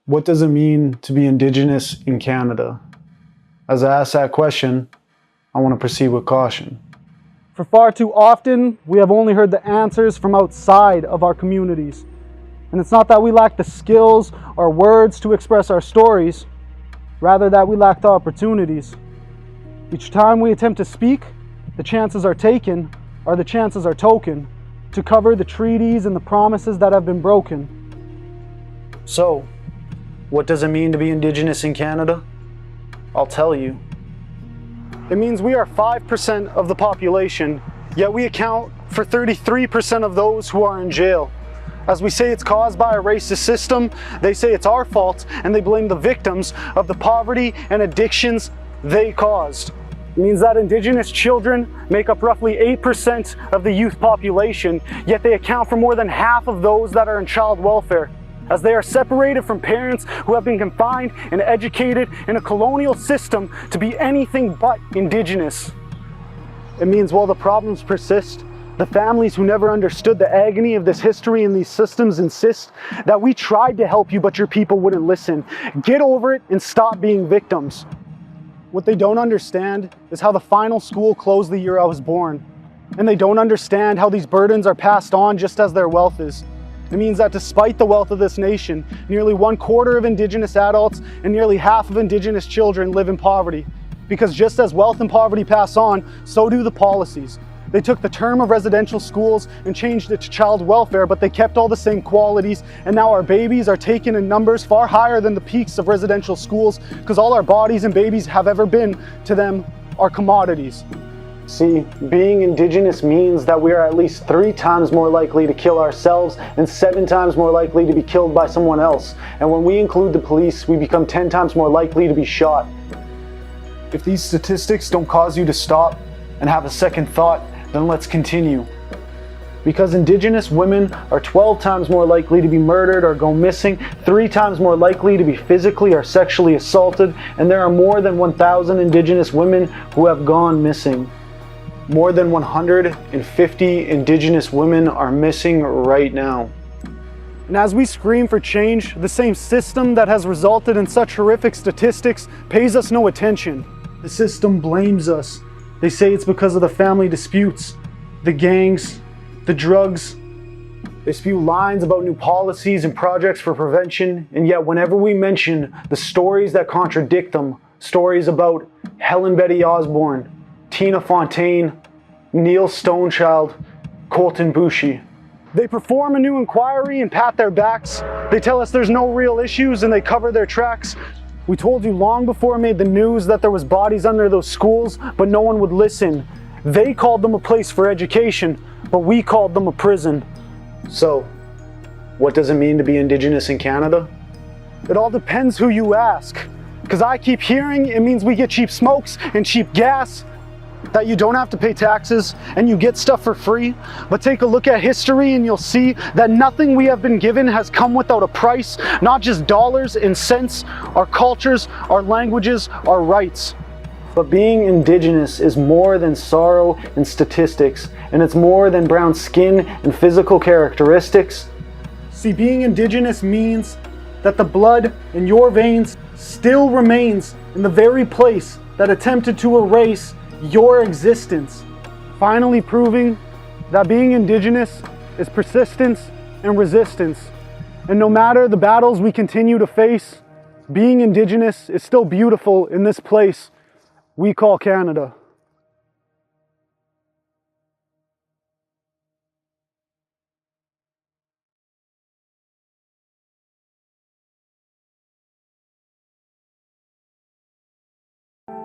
What does it mean to be Indigenous in Canada? As I ask that question, I want to proceed with caution. For far too often, we have only heard the answers from outside of our communities. And it's not that we lack the skills or words to express our stories, rather that we lack the opportunities. Each time we attempt to speak, the chances are taken, or the chances are token, to cover the treaties and the promises that have been broken. So, what does it mean to be Indigenous in Canada? I'll tell you. It means we are 5% of the population, yet we account for 33% of those who are in jail. As we say it's caused by a racist system, they say it's our fault, and they blame the victims of the poverty and addictions they caused. It means that Indigenous children make up roughly 8% of the youth population, yet they account for more than half of those that are in child welfare, as they are separated from parents who have been confined and educated in a colonial system to be anything but Indigenous. It means while the problems persist, the families who never understood the agony of this history and these systems insist that we tried to help you, but your people wouldn't listen. Get over it and stop being victims. What they don't understand is how the final school closed the year I was born. And they don't understand how these burdens are passed on just as their wealth is. It means that despite the wealth of this nation, nearly 1/4 of Indigenous adults and nearly half of Indigenous children live in poverty. Because just as wealth and poverty pass on, so do the policies. They took the term of residential schools and changed it to child welfare, but they kept all the same qualities, and now our babies are taken in numbers far higher than the peaks of residential schools, because all our bodies and babies have ever been to them are commodities. See, being Indigenous means that we are at least 3 times more likely to kill ourselves and 7 times more likely to be killed by someone else. And when we include the police, we become 10 times more likely to be shot. If these statistics don't cause you to stop and have a second thought, then let's continue. Because Indigenous women are 12 times more likely to be murdered or go missing, 3 times more likely to be physically or sexually assaulted, and there are more than 1,000 Indigenous women who have gone missing. More than 150 Indigenous women are missing right now. And as we scream for change, the same system that has resulted in such horrific statistics pays us no attention. The system blames us. They say it's because of the family disputes, the gangs, the drugs. They spew lines about new policies and projects for prevention, and yet whenever we mention the stories that contradict them, stories about Helen Betty Osborne, Tina Fontaine, Neil Stonechild, Colton Boushie, they perform a new inquiry and pat their backs. They tell us there's no real issues and they cover their tracks. We told you long before it made the news that there was bodies under those schools, but no one would listen. They called them a place for education, but we called them a prison. So, what does it mean to be Indigenous in Canada? It all depends who you ask. Because I keep hearing it means we get cheap smokes and cheap gas, that you don't have to pay taxes and you get stuff for free. But take a look at history and you'll see that nothing we have been given has come without a price, not just dollars and cents, our cultures, our languages, our rights. But being Indigenous is more than sorrow and statistics, and it's more than brown skin and physical characteristics. See, being Indigenous means that the blood in your veins still remains in the very place that attempted to erase your existence, finally proving that being Indigenous is persistence and resistance. And no matter the battles we continue to face, being Indigenous is still beautiful in this place we call Canada.